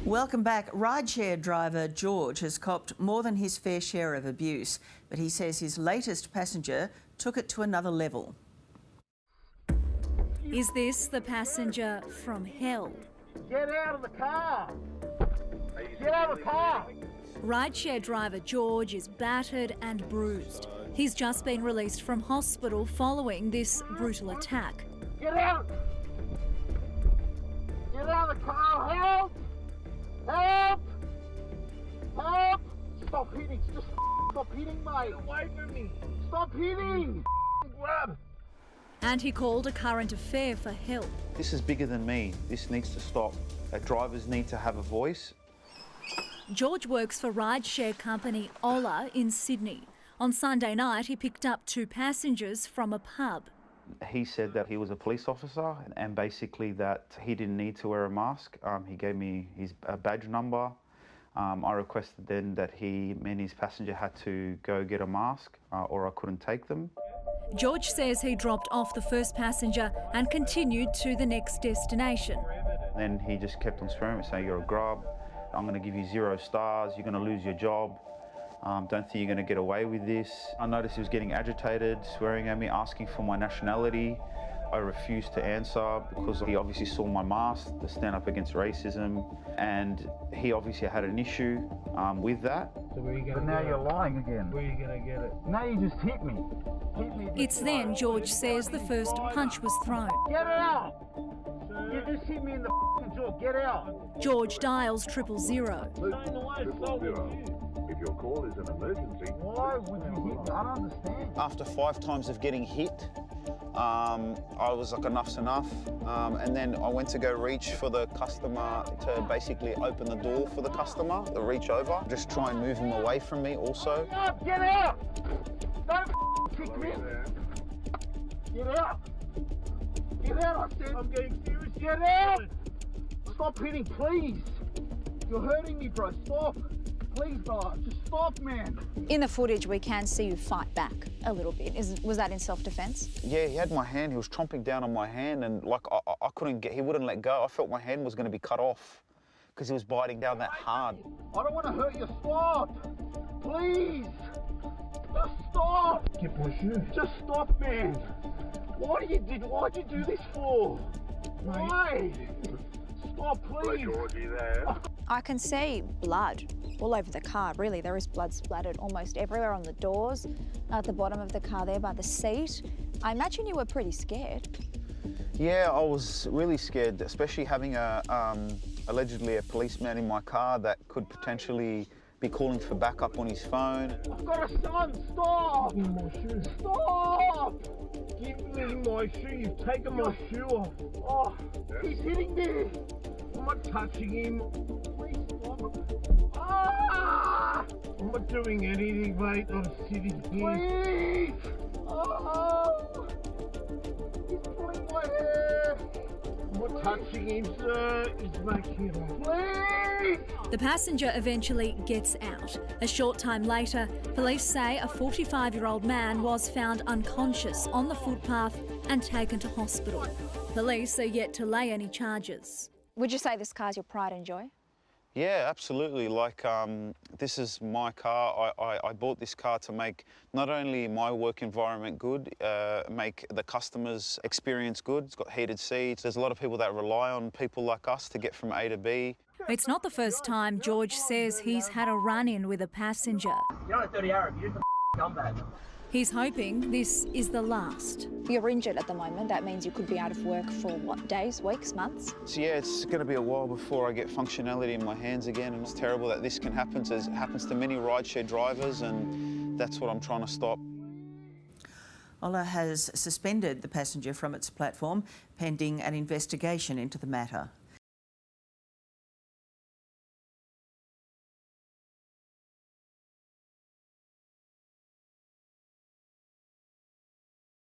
Welcome back. Rideshare driver George has copped more than his fair share of abuse, but he says his latest passenger took it to another level. Is this the passenger from hell? Get out of the car! Get out of the car! Rideshare driver George is battered and bruised. He's just been released from hospital following this brutal attack. Get out! Get out of the car! Help! Help! Help! Stop hitting! Just stop hitting, mate! Get away from me! Stop hitting! Grab! And he called a current affair for help. This is bigger than me. This needs to stop. Drivers need to have a voice. George works for rideshare company Ola in Sydney. On Sunday night, he picked up 2 passengers from a pub. He said that he was a police officer and basically that he didn't need to wear a mask. He gave me his badge number. I requested then that he and his passenger had to go get a mask or I couldn't take them. George says he dropped off the first passenger and continued to the next destination. Then he just kept on swearing, saying, "You're a grub, I'm going to give you 0 stars, you're going to lose your job. Don't think you're going to get away with this." I noticed he was getting agitated, swearing at me, asking for my nationality. I refused to answer because he obviously saw my mask to stand up against racism, and he obviously had an issue with that. So where are you going now you're lying again. Where are you going to get it? Now you just hit me. It's then, George says, the first punch was thrown. Get out! You just hit me in the jaw. Get out! George dials 000. If your call is an emergency. Why would you hit me? I don't understand. After 5 times of getting hit, I was like, enough's enough. And then I went to go reach for the customer to basically open the door for the customer, to reach over, just try and move him away from me also. Get out! Don't kick me! Get out! Get out, I said! I'm getting serious. Get out! Stop hitting, please! You're hurting me, bro. Stop! Please, guys, just stop, man. In the footage, we can see you fight back a little bit. Was that in self-defense? Yeah, he had my hand. He was chomping down on my hand, and like I couldn't get. He wouldn't let go. I felt my hand was going to be cut off because he was biting down that hard. I don't want to hurt you. Stop, please. Just stop. Get my shoe. Just stop, man. Why'd you do this for? Why? Stop, please. Georgie there. I can see blood all over the car, really. There is blood splattered almost everywhere on the doors, at the bottom of the car there by the seat. I imagine you were pretty scared. Yeah, I was really scared, especially having allegedly a policeman in my car that could potentially be calling for backup on his phone. I've got a son, stop! Give me my shoe. Stop! Give me my shoe, you've taken my shoe off. Oh, he's hitting me. I'm not touching him. Please stop. Ah! I'm not doing anything, mate. I'm sitting here. Please! Oh! He's pulling my hair. I'm not touching him, sir. He's making it on. Please! The passenger eventually gets out. A short time later, police say a 45-year-old man was found unconscious on the footpath and taken to hospital. Police are yet to lay any charges. Would you say this car's your pride and joy? Yeah, absolutely. Like, this is my car. I bought this car to make not only my work environment good, make the customers' experience good. It's got heated seats. There's a lot of people that rely on people like us to get from A to B. It's not the first time George says he's had a run-in with a passenger. You're not a dirty Arab. You're just a scumbag. He's hoping this is the last. You're injured at the moment. That means you could be out of work for, what, days, weeks, months? So yeah, it's going to be a while before I get functionality in my hands again, and it's terrible that this can happen. It happens to many rideshare drivers, and that's what I'm trying to stop. Ola has suspended the passenger from its platform pending an investigation into the matter.